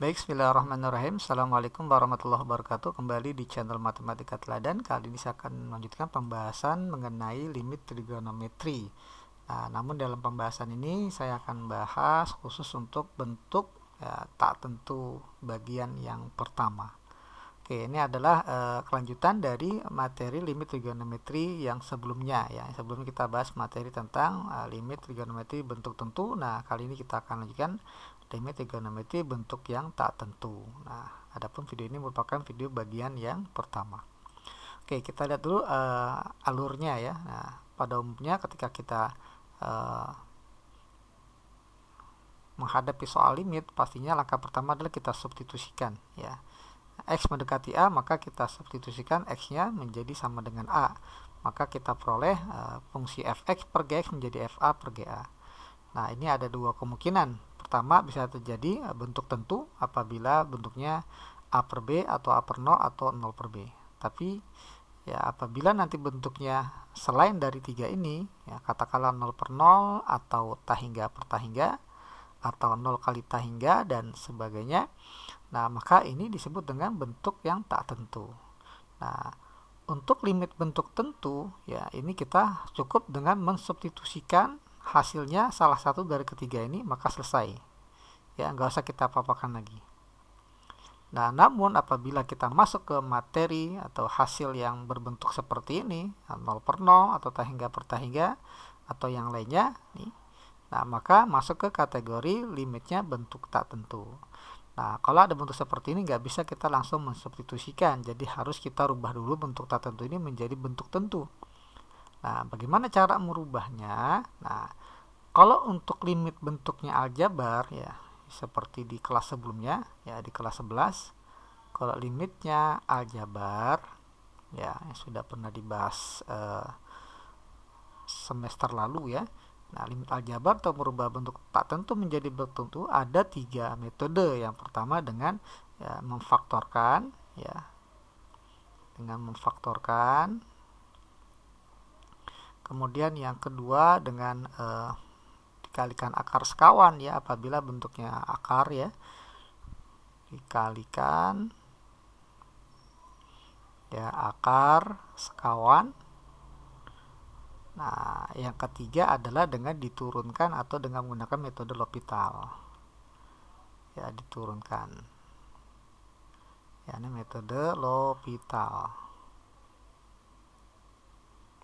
Baik, bismillahirrahmanirrahim. Assalamualaikum warahmatullahi wabarakatuh. Kembali di channel Matematika Teladan. Kali ini saya akan melanjutkan pembahasan mengenai limit trigonometri. Namun dalam pembahasan ini saya akan bahas khusus untuk bentuk tak tentu bagian yang pertama. Oke, ini adalah kelanjutan dari materi limit trigonometri yang sebelumnya ya. Sebelumnya kita bahas materi tentang limit trigonometri bentuk tentu. Nah, kali ini kita akan lanjutkan limit trigonometri bentuk yang tak tentu. Nah, adapun video ini merupakan video bagian yang pertama. Oke, kita lihat dulu alurnya ya. Nah, pada umumnya ketika kita menghadapi soal limit, pastinya langkah pertama adalah kita substitusikan ya. X mendekati A, maka kita substitusikan X-nya menjadi sama dengan A. Maka kita peroleh fungsi fx per gx menjadi fa per ga. Nah, ini ada dua kemungkinan. Pertama, bisa terjadi bentuk tentu apabila bentuknya A per B atau A per 0 atau 0 per B. Tapi ya apabila nanti bentuknya selain dari tiga ini, ya katakanlah 0 per 0 atau tahingga per tahingga atau 0 kali tahingga dan sebagainya. Nah, maka ini disebut dengan bentuk yang tak tentu. Nah, untuk limit bentuk tentu, ya ini kita cukup dengan mensubstitusikan hasilnya salah satu dari ketiga ini, maka selesai. Ya, nggak usah kita apa-apakan lagi. Nah, namun apabila kita masuk ke materi atau hasil yang berbentuk seperti ini, 0 per 0 atau tahingga per tahingga atau yang lainnya, nih, nah maka masuk ke kategori limitnya bentuk tak tentu. Nah, kalau ada bentuk seperti ini nggak bisa kita langsung mensubstitusikan, jadi harus kita rubah dulu bentuk tak tentu ini menjadi bentuk tentu. Nah, bagaimana cara merubahnya? Nah, kalau untuk limit bentuknya aljabar ya seperti di kelas sebelumnya ya di kelas 11, kalau limitnya aljabar ya yang sudah pernah dibahas semester lalu ya. Nah, limit aljabar atau merubah bentuk tak tentu menjadi bentuk tentu ada tiga metode. Yang pertama dengan ya, memfaktorkan ya, dengan memfaktorkan. Kemudian yang kedua dengan dikalikan akar sekawan ya, apabila bentuknya akar ya, dikalikan ya akar sekawan. Nah, yang ketiga adalah dengan diturunkan atau dengan menggunakan metode L'Hopital. Ya, diturunkan. Ya, ini metode L'Hopital.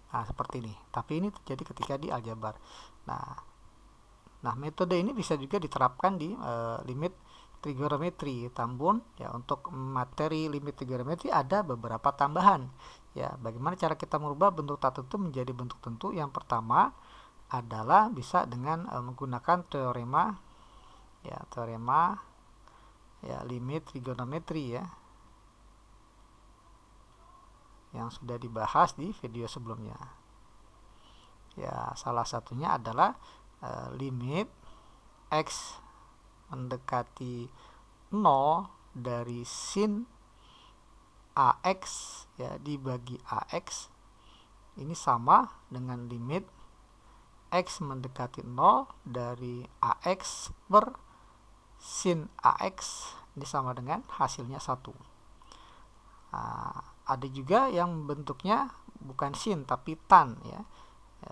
Nah, seperti ini. Tapi ini terjadi ketika di aljabar. Nah, metode ini bisa juga diterapkan di limit trigonometri. Namun ya untuk materi limit trigonometri ada beberapa tambahan. Ya, bagaimana cara kita merubah bentuk tak tentu menjadi bentuk tentu? Yang pertama adalah bisa dengan menggunakan teorema ya limit trigonometri ya, yang sudah dibahas di video sebelumnya. Ya, salah satunya adalah limit X mendekati 0 dari sin AX ya dibagi AX ini sama dengan limit X mendekati 0 dari AX per sin AX ini sama dengan hasilnya 1. Ada juga yang bentuknya bukan sin tapi tan ya,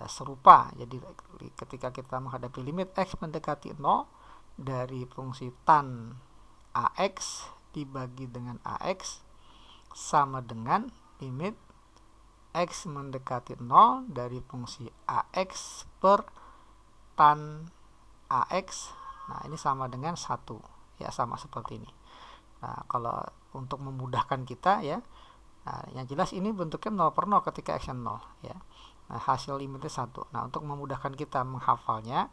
serupa. Jadi ketika kita menghadapi limit X mendekati 0 dari fungsi tan AX dibagi dengan AX sama dengan limit X mendekati 0 dari fungsi AX per tan AX. Nah, ini sama dengan 1. Ya, sama seperti ini. Nah, kalau untuk memudahkan kita ya, nah, yang jelas ini bentuknya 0 per 0 ketika X 0 ya. Nah, hasil limitnya 1. Nah, untuk memudahkan kita menghafalnya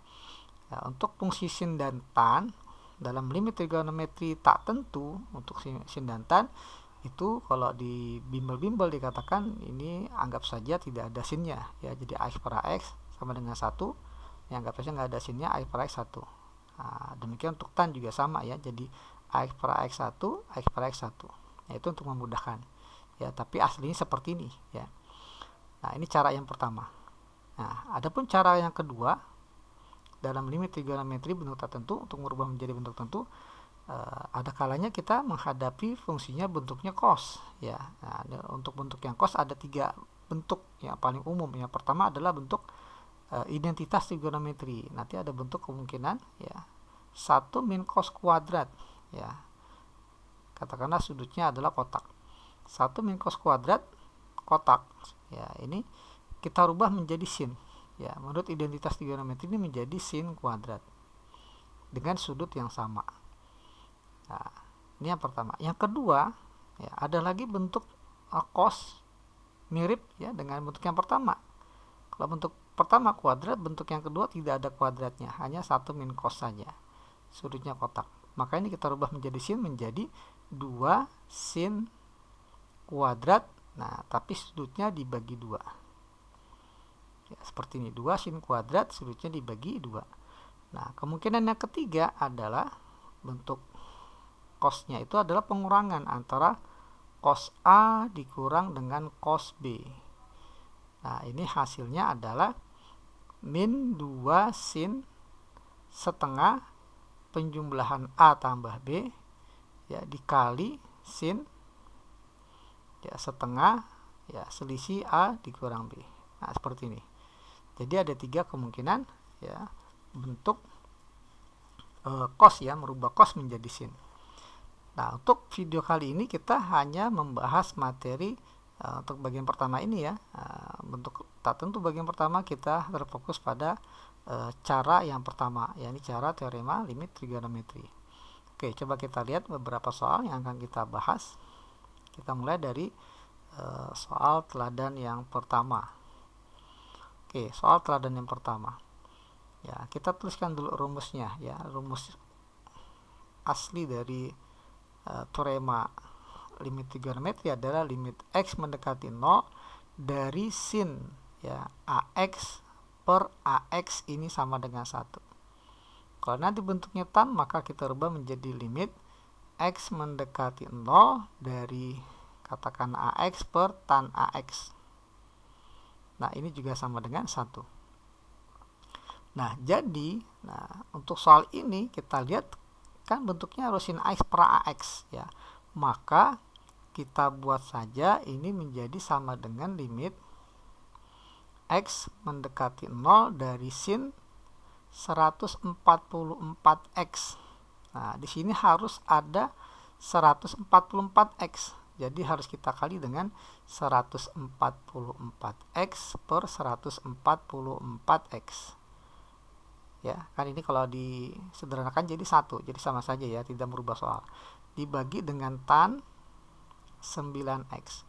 ya, untuk fungsi sin dan tan dalam limit trigonometri tak tentu untuk sin dan tan itu kalau di bimbel-bimbel dikatakan ini anggap saja tidak ada sinnya ya, jadi AX per AX sama dengan 1 ya, anggap saja nggak ada sinnya AX per AX 1. Nah, demikian untuk tan juga sama ya, jadi AX per AX 1 AX per AX 1 ya, itu untuk memudahkan ya, tapi aslinya seperti ini ya. Nah, ini cara yang pertama. Nah, adapun cara yang kedua dalam limit trigonometri bentuk tak tentu untuk merubah menjadi bentuk tentu ada kalanya kita menghadapi fungsinya bentuknya cos ya. Nah, untuk bentuk yang cos ada 3 bentuk yang paling umum. Yang pertama adalah bentuk identitas trigonometri. Nanti ada bentuk kemungkinan ya 1 min cos kuadrat ya. Katakanlah sudutnya adalah kotak. 1 min cos kuadrat kotak ya, ini kita rubah menjadi sin ya. Menurut identitas trigonometri ini menjadi sin kuadrat dengan sudut yang sama. Nah, ini yang pertama. Yang kedua, ya, ada lagi bentuk cos mirip ya dengan bentuk yang pertama. Kalau bentuk pertama kuadrat, bentuk yang kedua tidak ada kuadratnya, hanya 1 min cos saja. Sudutnya kotak. Maka ini kita rubah menjadi sin, menjadi 2 sin kuadrat. Nah, tapi sudutnya dibagi 2. Ya, seperti ini, 2 sin kuadrat, sudutnya dibagi 2. Nah, kemungkinan yang ketiga adalah bentuk cosnya itu adalah pengurangan antara cos A dikurang dengan cos B. Nah, ini hasilnya adalah min 2 sin setengah penjumlahan A tambah B ya dikali sin ya setengah ya selisih A dikurang B. Nah, seperti ini. Jadi ada 3 kemungkinan ya bentuk cos ya, merubah cos menjadi sin. Nah, untuk video kali ini kita hanya membahas materi untuk bagian pertama ini ya. Bentuk tak tentu bagian pertama kita terfokus pada cara yang pertama, yakni cara teorema limit trigonometri. Oke, coba kita lihat beberapa soal yang akan kita bahas. Kita mulai dari soal teladan yang pertama. Oke, soal teladan yang pertama. Ya, kita tuliskan dulu rumusnya ya, rumus asli dari teorema limit trigonometri adalah limit x mendekati 0 dari sin ya AX per AX ini sama dengan 1. Kalau nanti bentuknya tan, maka kita rubah menjadi limit x mendekati 0 dari katakan AX per tan AX. Nah, ini juga sama dengan 1. Nah, jadi untuk soal ini kita lihat kan bentuknya harus sin AX per AX ya. Maka kita buat saja ini menjadi sama dengan limit x mendekati 0 dari sin 144x. Nah, di sini harus ada 144x. Jadi harus kita kali dengan 144x per 144x. Ya, kan ini kalau disederhanakan jadi 1, jadi sama saja ya, tidak merubah soal. Dibagi dengan tan 9x.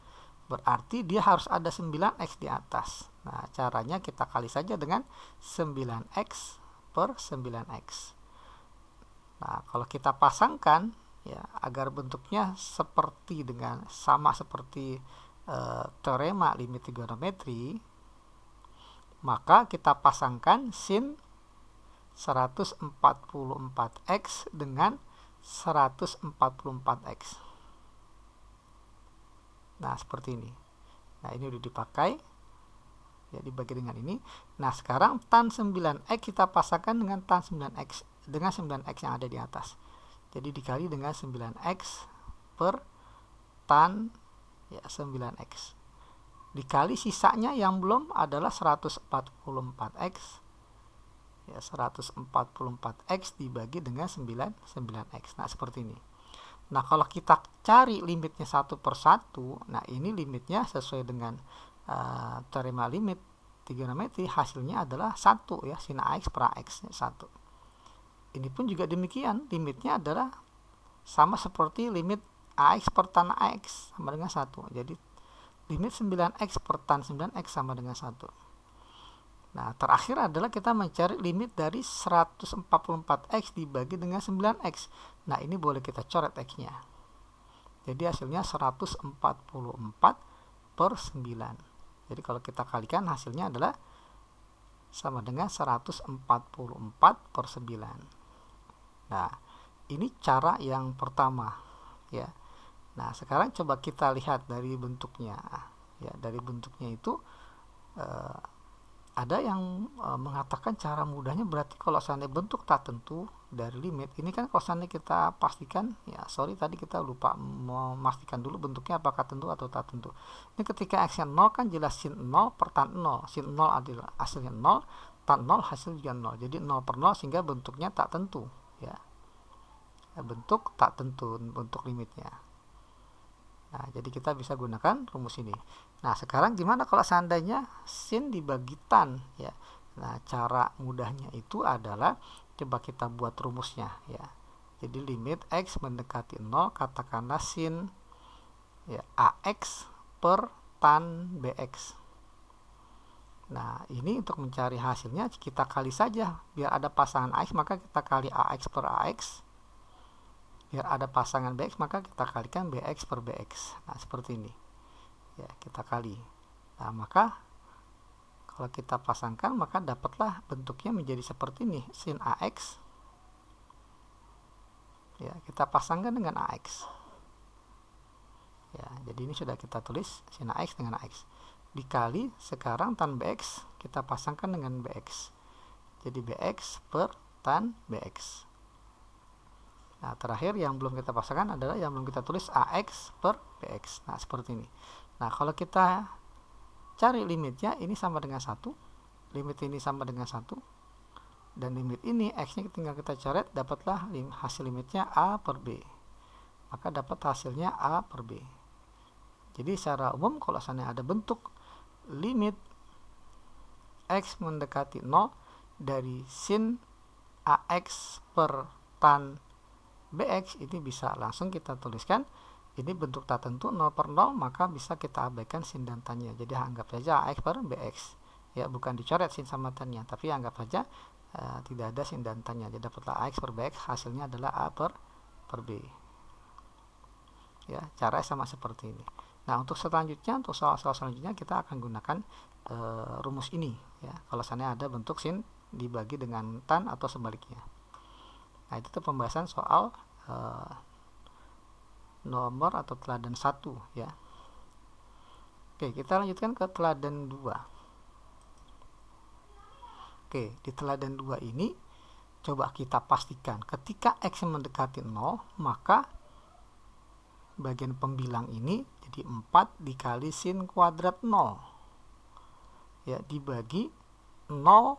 Berarti dia harus ada 9x di atas. Nah, caranya kita kali saja dengan 9x per 9x. Nah, kalau kita pasangkan ya agar bentuknya sama seperti teorema limit trigonometri, maka kita pasangkan sin 144x dengan 144x. Nah, seperti ini. Nah, ini udah dipakai. Ya, dibagi dengan ini. Nah, sekarang tan 9x kita pasangkan dengan tan 9x dengan 9x yang ada di atas. Jadi dikali dengan 9x per tan ya 9x. Dikali sisanya yang belum adalah 144x. Ya, 144x dibagi dengan 9x. Nah, seperti ini. Nah, kalau kita cari limitnya satu per satu, nah ini limitnya sesuai dengan teorema limit trigonometri, hasilnya adalah 1 ya, sin AX per AX 1. Ini pun juga demikian, limitnya adalah sama seperti limit AX per tan AX sama dengan 1. Jadi limit 9x per tan 9x sama dengan 1. Nah, terakhir adalah kita mencari limit dari 144x dibagi dengan 9x. Nah, ini boleh kita coret x-nya. Jadi hasilnya 144 per 9. Jadi kalau kita kalikan hasilnya adalah sama dengan 144 per 9. Nah, ini cara yang pertama ya. Nah, sekarang coba kita lihat dari bentuknya. Ya, dari bentuknya itu ada yang mengatakan cara mudahnya berarti kalau seandainya bentuk tak tentu dari limit ini kan, kalau seandainya kita pastikan ya, sorry tadi kita lupa memastikan dulu bentuknya apakah tentu atau tak tentu. Ini ketika x nya 0 kan jelas sin 0 per tan 0, sin 0 adalah hasilnya 0, tan 0 hasil juga 0, jadi 0 per 0 sehingga bentuknya tak tentu ya, bentuk tak tentu bentuk limitnya. Nah, jadi kita bisa gunakan rumus ini. Nah, sekarang gimana kalau seandainya sin dibagi tan ya? Nah, cara mudahnya itu adalah coba kita buat rumusnya ya. Jadi limit x mendekati 0, katakanlah sin ya ax per tan bx. Nah, ini untuk mencari hasilnya kita kali saja, biar ada pasangan ax maka kita kali ax per ax. Biar ada pasangan bx maka kita kalikan bx per bx. Nah, seperti ini ya, kita kali. Nah, maka kalau kita pasangkan maka dapatlah bentuknya menjadi seperti ini, sin ax ya, kita pasangkan dengan ax ya. Jadi ini sudah kita tulis sin ax dengan ax dikali sekarang tan bx kita pasangkan dengan bx, jadi bx per tan bx. Nah, terakhir yang belum kita pasangkan adalah yang belum kita tulis ax per bx. Nah, seperti ini. Nah, kalau kita cari limitnya, ini sama dengan 1, limit ini sama dengan 1, dan limit ini x nya tinggal kita coret, dapatlah hasil limitnya a per b. Maka dapat hasilnya a per b. Jadi secara umum kalau seandainya ada bentuk limit x mendekati 0 dari sin ax per tan bx, ini bisa langsung kita tuliskan ini bentuk tak tentu 0 per 0, maka bisa kita abaikan sin dan tannya. Jadi anggap saja ax per bx ya, bukan dicoret sin sama tannya, tapi anggap saja tidak ada sin dan tannya. Jadi dapatlah ax per bx, hasilnya adalah a per b ya. Cara sama seperti ini. Nah, untuk selanjutnya, untuk soal-soal selanjutnya kita akan gunakan rumus ini ya, kalau seandainya ada bentuk sin dibagi dengan tan atau sebaliknya. Nah, itu tuh pembahasan soal nomor atau teladan 1 ya. Oke, kita lanjutkan ke teladan 2. Oke, di teladan 2 ini coba kita pastikan ketika x mendekati 0, maka bagian pembilang ini jadi 4 dikali sin kuadrat 0 ya, dibagi 0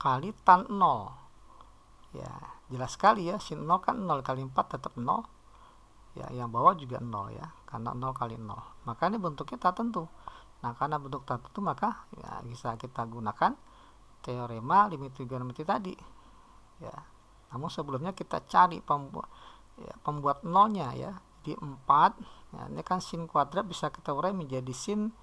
kali tan 0 ya. Jelas sekali ya, sin 0 kan 0 kali 4 tetap 0 ya, yang bawah juga 0 ya, karena 0 kali 0. Maka ini bentuknya tak tentu. Nah, karena bentuk tak tentu maka ya, bisa kita gunakan teorema limit trigonometri tadi ya. Namun sebelumnya kita cari pembuat nolnya ya. Di 4 ya, ini kan sin kuadrat bisa kita urai menjadi sin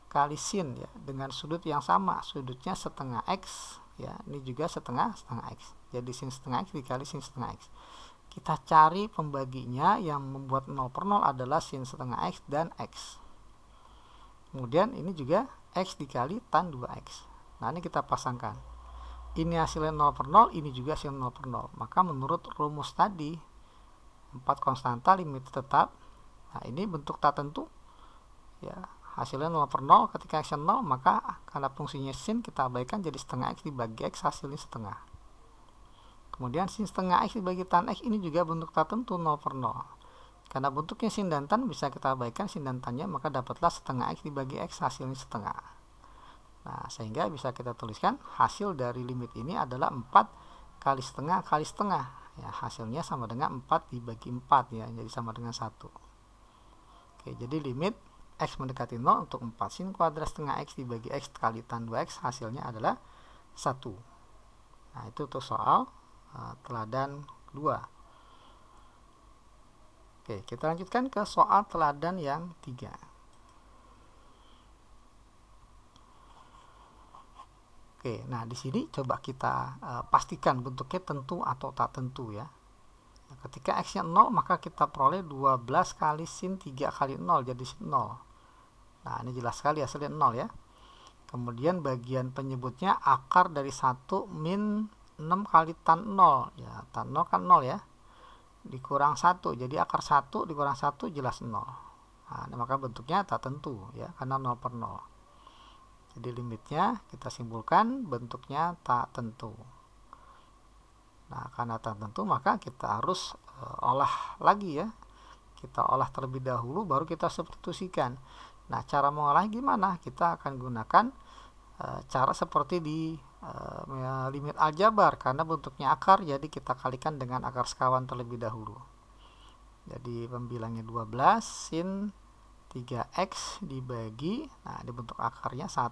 kali sin ya, dengan sudut yang sama, sudutnya setengah x ya, ini juga setengah x, jadi sin setengah x dikali sin setengah x. Kita cari pembaginya, yang membuat 0 per 0 adalah sin setengah x dan x. Kemudian ini juga x dikali tan 2x. Nah, ini kita pasangkan, ini hasilnya 0 per 0, ini juga sin 0 per 0. Maka menurut rumus tadi 4 konstanta limit tetap, nah ini bentuk tak tentu ya, hasilnya 0 per 0, ketika x 0 maka karena fungsinya sin kita abaikan, jadi setengah x dibagi x hasilnya setengah. Kemudian sin setengah x dibagi tan x, ini juga bentuk tak tentu 0 per 0, karena bentuknya sin dan tan bisa kita abaikan sin dan tannya, maka dapatlah setengah x dibagi x hasilnya setengah. Nah, sehingga bisa kita tuliskan hasil dari limit ini adalah 4 kali setengah kali setengah ya, hasilnya sama dengan 4 dibagi 4 ya, jadi sama dengan 1. Oke, jadi limit x mendekati 0 untuk 4 sin kuadrat setengah x dibagi x kali tan 2x, hasilnya adalah 1. Nah, itu untuk soal teladan 2. Oke, kita lanjutkan ke soal teladan yang 3. Oke, nah di sini coba kita pastikan bentuknya tentu atau tak tentu ya. Nah, ketika x-nya 0 maka kita peroleh 12 kali sin 3 kali 0 jadi sin 0. Nah, ini jelas sekali hasilnya 0 ya. Kemudian bagian penyebutnya akar dari 1 min 6 kali tan 0 ya, tan 0 kan 0 ya, dikurang 1, jadi akar 1 dikurang 1 jelas 0. Nah, maka bentuknya tak tentu ya, karena 0 per 0. Jadi limitnya kita simpulkan bentuknya tak tentu. Nah, karena tak tentu maka kita harus olah lagi ya. Kita olah terlebih dahulu baru kita substitusikan. Nah, cara mengolah gimana? Kita akan gunakan cara seperti di limit aljabar, karena bentuknya akar, jadi kita kalikan dengan akar sekawan terlebih dahulu. Jadi pembilangnya 12 sin 3x dibagi, nah ini bentuk akarnya 1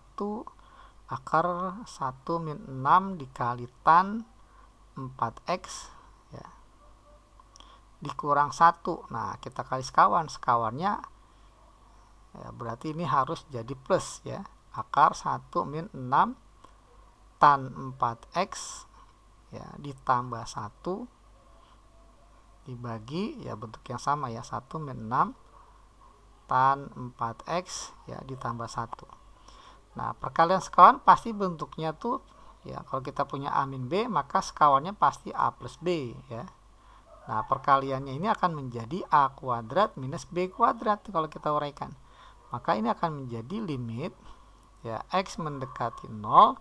akar 1 min 6 dikali tan 4x ya, dikurang 1. Nah, kita kali sekawan, sekawannya ya, berarti ini harus jadi plus ya, akar 1 min 6 tan 4x ya ditambah 1 dibagi ya bentuk yang sama ya, 1 min 6 tan 4x ya ditambah 1. Nah, perkalian sekawan pasti bentuknya tuh ya, kalau kita punya A min B maka sekawannya pasti A plus B ya. Nah, perkaliannya ini akan menjadi A kuadrat minus B kuadrat kalau kita uraikan. Maka ini akan menjadi limit ya x mendekati 0.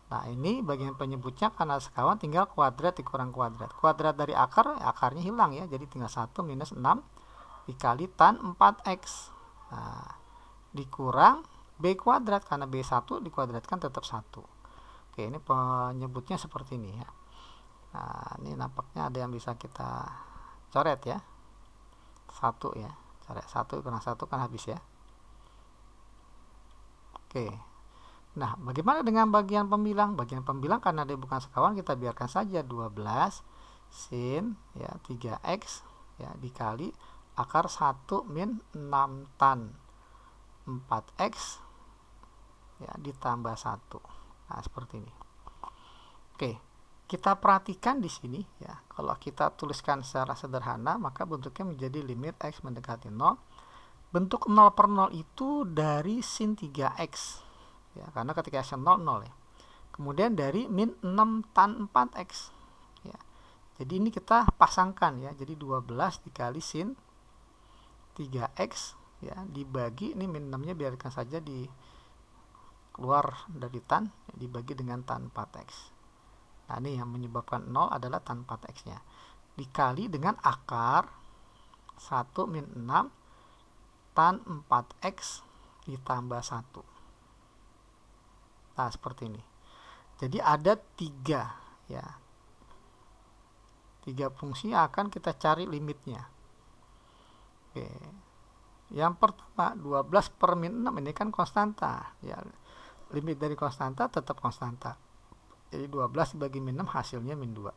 Nah, ini bagian penyebutnya karena sekawan tinggal kuadrat dikurang kuadrat. Kuadrat dari akar, akarnya hilang ya, jadi tinggal 1 minus 6 dikali tan 4x. Nah, dikurang B kuadrat, karena B1 dikuadratkan tetap 1. Oke, ini penyebutnya seperti ini ya. Nah, ini nampaknya ada yang bisa kita coret ya. 1 ya. Coret 1 kurang 1 kan habis ya. Oke. Nah, bagaimana dengan bagian pembilang? Bagian pembilang karena dia bukan sekawan, kita biarkan saja 12 sin ya 3x ya dikali akar 1 min 6 tan 4x ya ditambah 1. Nah, seperti ini. Oke, kita perhatikan di sini ya. Kalau kita tuliskan secara sederhana, maka bentuknya menjadi limit x mendekati 0. Bentuk 0 per 0 itu dari sin 3x ya, karena ketika x 0, 0 ya. Kemudian dari min 6 tan 4x ya. Jadi ini kita pasangkan ya. Jadi 12 dikali sin 3x ya dibagi, ini min 6-nya biarkan saja di keluar dari tan, dibagi dengan tan 4x. Nah, ini yang menyebabkan 0 adalah tan 4x-nya. Dikali dengan akar 1 min 6 tan 4x ditambah 1. Nah, seperti ini. Jadi ada 3 ya. 3 fungsi yang akan kita cari limitnya. Oke. Yang pertama 12 per min 6 ini kan konstanta ya. Limit dari konstanta tetap konstanta. Jadi 12 dibagi min 6 hasilnya min 2.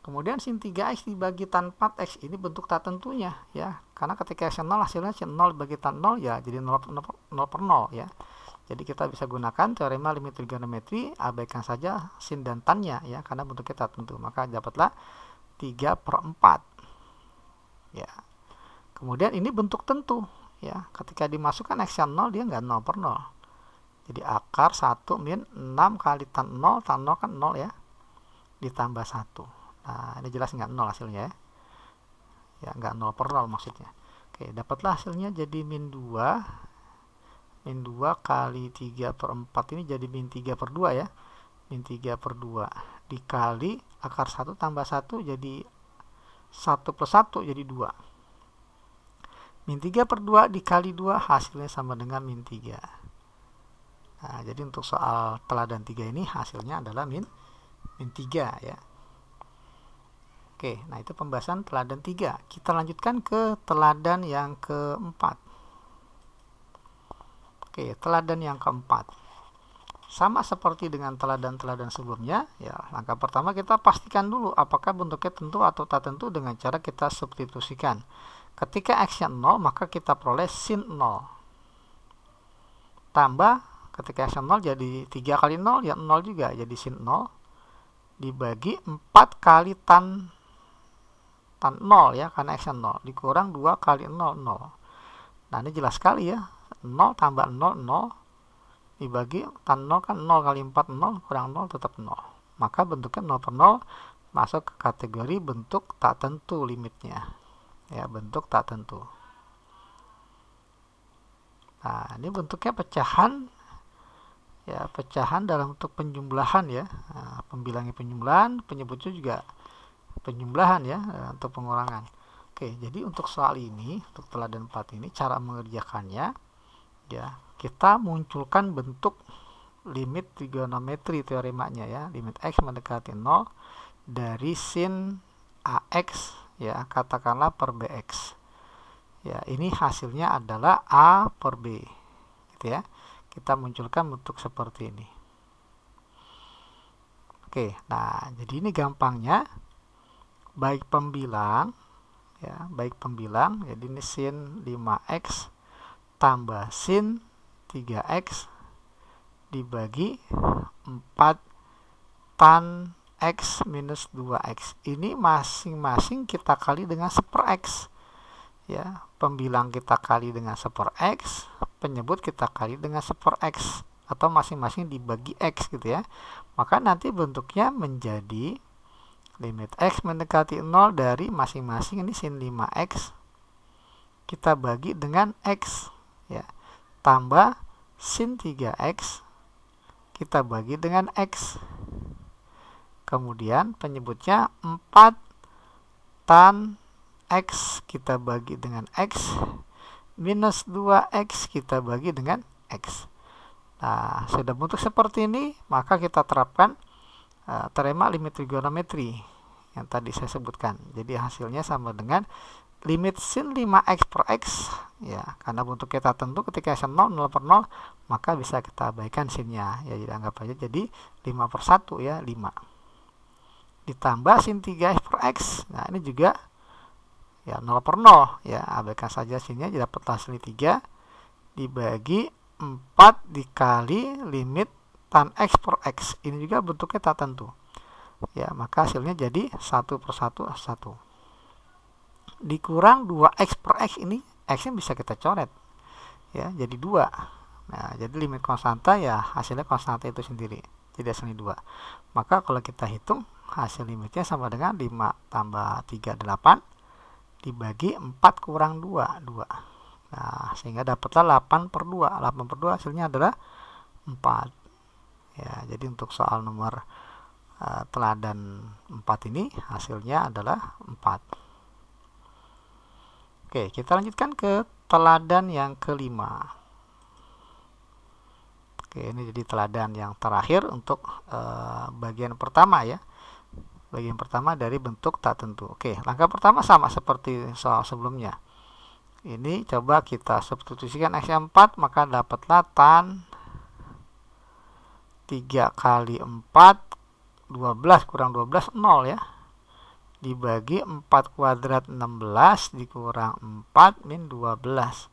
Kemudian sin 3x dibagi tan 4x ini bentuk tak tentunya ya. Karena ketika x 0 hasilnya 0 dibagi tan 0 ya jadi 0 per 0 ya. Jadi kita bisa gunakan teorema limit trigonometri, abaikan saja sin dan tannya ya karena bentuknya tak tentu. Maka dapatlah 3/4 ya. Kemudian ini bentuk tentu ya. Ketika dimasukkan x 0 dia nggak 0 per 0. Jadi akar 1 min 6 kali tan 0 kan 0 ya ditambah 1. Nah, ini jelas nggak 0 hasilnya ya. Ya, nggak 0 per 0 maksudnya. Oke, dapatlah hasilnya jadi min 2. Min 2 kali 3/4 ini jadi min 3/2 ya. Min 3/2 dikali akar 1 tambah 1 jadi 1 plus 1 jadi 2. Min 3/2 dikali 2 hasilnya sama dengan min 3. Nah, jadi untuk soal teladan 3 ini hasilnya adalah min 3 ya. Oke, nah itu pembahasan teladan 3. Kita lanjutkan ke teladan yang keempat. Oke, teladan yang keempat. Sama seperti dengan teladan-teladan sebelumnya, ya. Langkah pertama kita pastikan dulu apakah bentuknya tentu atau tak tentu dengan cara kita substitusikan. Ketika x-nya 0, maka kita peroleh sin 0. Tambah ketika x 0 jadi 3 kali 0 ya 0 juga, jadi sin 0 dibagi 4 kali tan 0 ya, karena x 0 dikurang 2 kali 0 0. Nah, ini jelas sekali ya, 0 tambah 0 0 dibagi tan 0 kan 0 kali 4 0 kurang 0 tetap 0. Maka bentuknya 0 per 0 masuk ke kategori bentuk tak tentu limitnya ya, bentuk tak tentu. Nah, ini bentuknya pecahan ya pecahan dalam bentuk penjumlahan ya. Nah, pembilangnya penjumlahan, penyebutnya juga penjumlahan ya, untuk pengurangan. Oke, jadi untuk soal ini, untuk teladan 4 ini, cara mengerjakannya ya, kita munculkan bentuk limit trigonometri teoremanya ya, limit x mendekati 0 dari sin AX ya, katakanlah per BX. Ya, ini hasilnya adalah A per B. Gitu ya. Kita munculkan bentuk seperti ini. Oke, nah jadi ini gampangnya baik pembilang ya, baik pembilang, jadi ini sin 5x tambah sin 3x dibagi 4 tan x minus 2x. Ini masing-masing kita kali dengan 1/x ya, pembilang kita kali dengan 1/x, penyebut kita kali dengan 1/x, atau masing-masing dibagi x gitu ya. Maka nanti bentuknya menjadi limit x mendekati 0 dari masing-masing ini sin 5x kita bagi dengan x ya, tambah sin 3x kita bagi dengan x. Kemudian penyebutnya 4 tan x kita bagi dengan x minus 2x kita bagi dengan x. Nah, sudah bentuk seperti ini, maka kita terapkan teorema limit trigonometri yang tadi saya sebutkan. Jadi hasilnya sama dengan limit sin 5x per x ya, karena bentuk kita tentu ketika x 0 per 0, maka bisa kita abaikan sinnya ya, jadi anggap aja jadi 5/1 ya, 5 ditambah sin 3x per x. Nah, ini juga ya 0 per 0 ya, abaikan saja sinnya, jadi dapat hasilnya 3 dibagi 4 dikali limit tan x per x. Ini juga bentuknya tak tentu ya, maka hasilnya jadi 1/1 1 dikurang 2x per x. Ini x nya bisa kita coret ya, jadi 2. Nah, jadi limit konstanta ya, hasilnya konstanta itu sendiri, jadi hasilnya 2. Maka kalau kita hitung, hasil limitnya sama dengan 5 tambah 3 8 dibagi 4 kurang 2 2. Nah, sehingga dapatlah 8/2. 8/2 hasilnya adalah 4 ya. Jadi untuk soal nomor teladan 4 ini hasilnya adalah 4. Oke, kita lanjutkan ke teladan yang kelima. Oke, ini jadi teladan yang terakhir untuk bagian pertama ya. Bagian pertama dari bentuk tak tentu. Oke, langkah pertama sama seperti soal sebelumnya. Ini coba kita substitusikan x 4, maka dapatlah tan 3 kali 4 12 kurang 12 0 ya, dibagi 4 kuadrat 16 dikurang 4 min 12.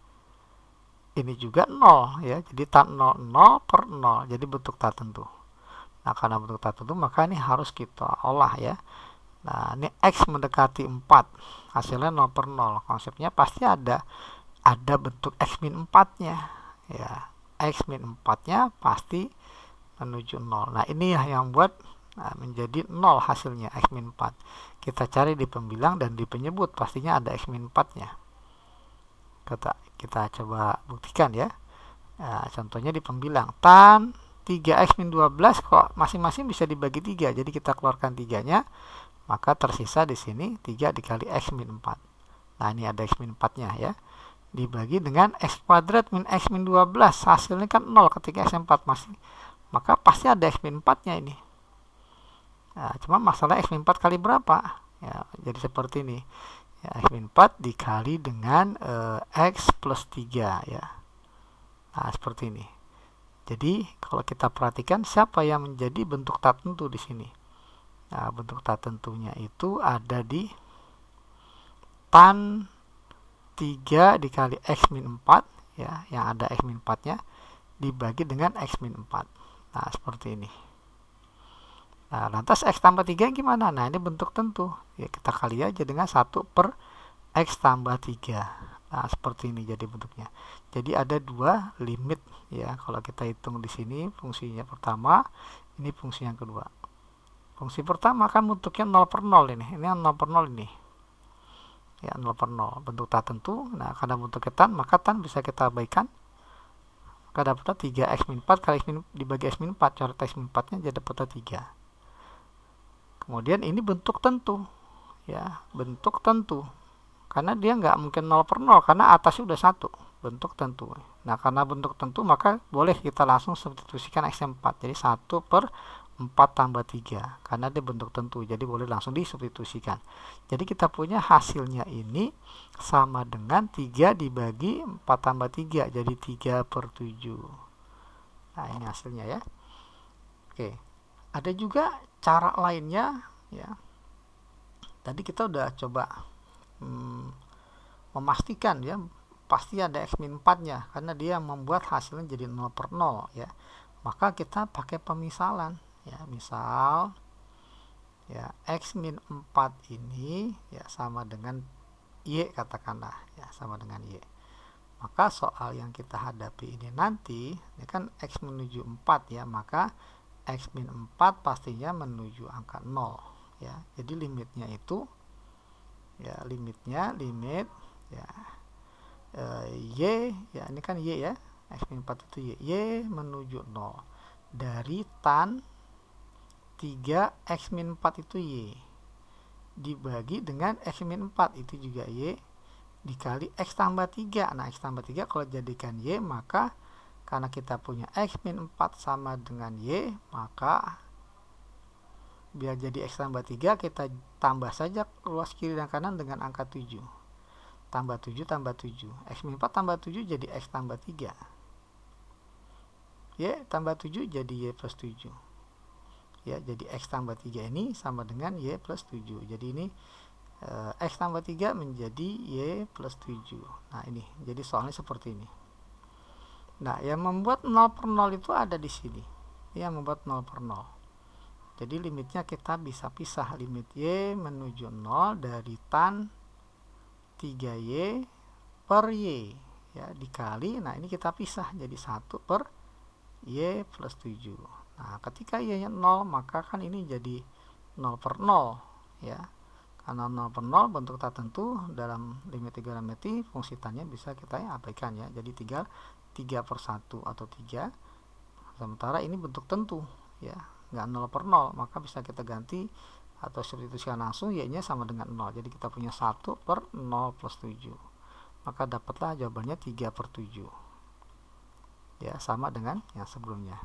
Ini juga 0 ya, jadi tan 0 0 per 0, jadi bentuk tak tentu. Nah, karena bentuk tak tentu, maka ini harus kita olah ya. Nah, ini x mendekati 4, hasilnya 0 per 0. Konsepnya pasti ada bentuk x min 4-nya ya. X min 4-nya pasti menuju 0. Nah, ini yang buat menjadi 0 hasilnya, x min 4. Kita cari di pembilang dan di penyebut, pastinya ada x min 4-nya. Kita coba buktikan ya. Nah, contohnya di pembilang, tan 3x min 12 kok masing-masing bisa dibagi 3. Jadi kita keluarkan 3-nya, maka tersisa di sini 3 dikali x min 4. Nah, ini ada x min 4-nya ya. Dibagi dengan x kuadrat min x min 12. Hasilnya kan 0 ketika x 4 masih. Maka pasti ada x min 4-nya ini. Nah, cuma masalah x min 4 kali berapa? Ya, jadi seperti ini. Ya, x min 4 dikali dengan x plus 3 ya. Nah, seperti ini. Jadi kalau kita perhatikan siapa yang menjadi bentuk tak tentu di sini. Nah, bentuk tak tentunya itu ada di tan 3 dikali x min 4 ya, yang ada x min 4-nya dibagi dengan x min 4. Nah, seperti ini. Nah, lantas x tambah 3 gimana? Nah, ini bentuk tentu. Ya, kita kali aja dengan 1 per x tambah 3. Nah, seperti ini jadi bentuknya. Jadi ada dua limit ya. Kalau kita hitung di sini fungsinya pertama, ini fungsi yang kedua. Fungsi pertama kan bentuknya 0 per 0 ini. Ini 0 per 0 ini. Ya, 0 per 0. Bentuk tak tentu. Nah, karena bentuknya tan, maka tan bisa kita abaikan. maka dapatlah 3x min 4 kali x min dibagi x min 4, coret x min 4 nya jadi dapatlah 3. Kemudian ini bentuk tentu, ya, bentuk tentu, karena dia nggak mungkin 0 per 0 karena atasnya udah 1, bentuk tentu. Nah, karena bentuk tentu maka boleh kita langsung substitusikan x 4, jadi 1 per 4 tambah 3 karena dia bentuk tentu, jadi boleh langsung disubstitusikan. Jadi kita punya hasilnya ini sama dengan 3 dibagi 4 tambah 3, jadi 3 per 7. Nah, ini hasilnya ya. Oke, ada juga cara lainnya ya. Tadi kita udah coba memastikan ya, pasti ada x min 4 nya karena dia membuat hasilnya jadi 0 per 0 ya. Maka kita pakai pemisalan ya, misal ya x min 4 ini ya sama dengan y, katakanlah ya sama dengan y. Maka soal yang kita hadapi ini nanti ini kan x menuju 4 ya, maka x min 4 pastinya menuju angka 0 ya. Jadi limitnya itu ya, limit ya y ya, ini kan y ya, x min 4 itu y menuju 0 dari tan 3 x min 4 itu y dibagi dengan x min 4 itu juga y dikali x tambah 3. Nah, x tambah 3 kalau jadikan y, maka karena kita punya x min 4 sama dengan y, maka biar jadi x tambah 3 kita tambah saja luas kiri dan kanan dengan angka 7. Tambah 7 tambah 7. X min 4 tambah 7 jadi x tambah 3. Y tambah 7 jadi y plus 7. Ya, jadi x tambah 3 ini sama dengan y plus 7. Jadi ini x tambah 3 menjadi y plus 7. Nah, ini jadi soalnya seperti ini. Nah, yang membuat 0 per 0 itu ada di sini. Yang membuat 0 per 0. Jadi limitnya kita bisa pisah, limit y menuju 0 dari tan 3y per y ya dikali, nah ini kita pisah jadi 1 per y plus 7. Nah, ketika y nya 0 maka kan ini jadi 0 per 0 ya. Karena 0 per 0 bentuk tak tentu dalam limit trigonometri, fungsi tannya bisa kita abaikan ya. Jadi tinggal 3 per 1 atau 3. Sementara ini bentuk tentu ya, nggak 0 per 0, maka bisa kita ganti atau substitusikan langsung, y nya sama dengan 0. Jadi kita punya 1 per 0 plus 7. Maka dapatlah jawabannya 3 per 7. Ya, sama dengan yang sebelumnya.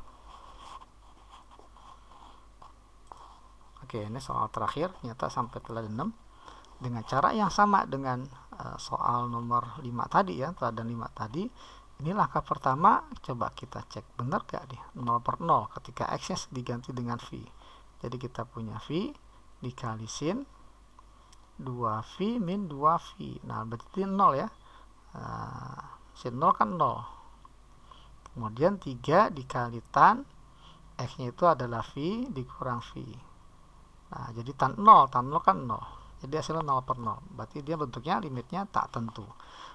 Oke, ini soal terakhir, ternyata sampai teladan 6 dengan cara yang sama dengan soal nomor 5 tadi ya, teladan 5 tadi. Ini langkah pertama, coba kita cek benar gak nih 0 per 0 ketika x nya diganti dengan v. Jadi kita punya v dikali sin 2v min 2v. Nah, berarti 0 ya. Sin 0 kan 0. Kemudian 3 dikali tan x nya itu adalah v dikurang v. Nah, jadi tan 0 kan 0. Jadi hasilnya 0 per 0. Berarti dia bentuknya limitnya tak tentu.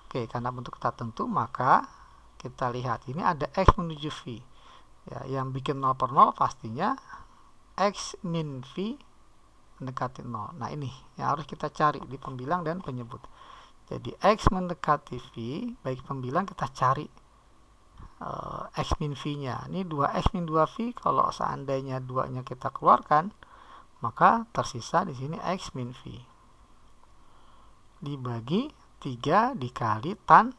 Oke, karena bentuk tak tentu maka kita lihat ini ada x menuju v. Ya, yang bikin 0 per 0 pastinya x min v mendekati 0. Nah, ini yang harus kita cari di pembilang dan penyebut. Jadi x mendekati v, baik pembilang kita cari x min v nya. Ini 2x min 2v, kalau seandainya 2 nya kita keluarkan maka tersisa di sini x min v dibagi 3 dikali tan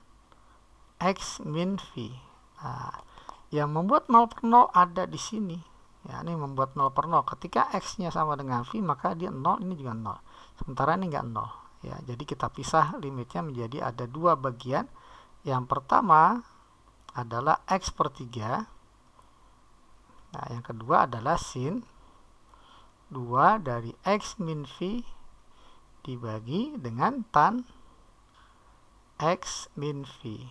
x min v. Nah, yang membuat 0 per 0 ada di sini. Ya, ini membuat 0 per 0. Ketika x nya sama dengan v maka dia 0, ini juga 0. Sementara ini enggak 0. Ya, jadi kita pisah limitnya menjadi ada dua bagian. Yang pertama adalah x per 3. Nah, yang kedua adalah sin 2 dari x min v dibagi dengan tan x min v.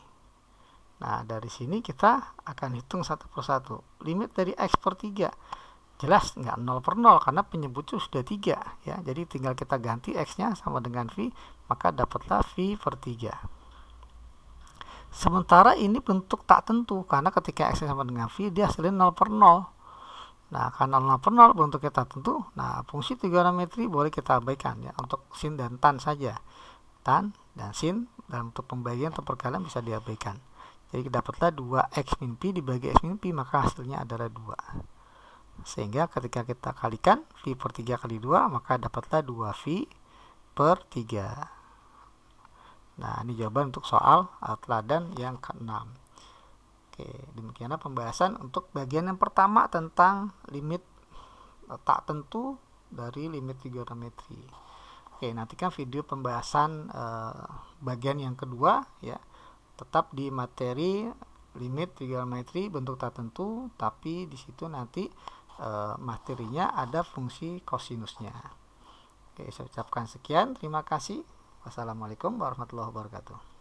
Nah, dari sini kita akan hitung satu persatu. Limit dari x per 3 jelas nggak 0 per 0 karena penyebutnya sudah 3 ya. Jadi tinggal kita ganti x nya sama dengan v, maka dapatlah v per 3. Sementara ini bentuk tak tentu karena ketika x nya sama dengan v dia hasilnya 0 per 0. Nah, karena 0 per 0 bentuknya tak tentu, nah fungsi trigonometri boleh kita abaikan ya untuk sin dan tan saja. Tan dan sin dalam bentuk pembagian atau perkalian bisa diabaikan. Jadi dapatlah 2x min pi dibagi x min pi, maka hasilnya adalah 2. Sehingga ketika kita kalikan pi per 3 kali 2, maka dapatlah 2 pi per 3. Nah, ini jawaban untuk soal teladan yang ke-6. Oke, demikianlah pembahasan untuk bagian yang pertama tentang limit tak tentu dari limit trigonometri. Oke, nantikan video pembahasan bagian yang kedua ya. Tetap di materi limit trigonometri bentuk tak tentu, tapi di situ nanti materinya ada fungsi kosinusnya. Oke, saya ucapkan sekian. Terima kasih. Wassalamualaikum warahmatullahi wabarakatuh.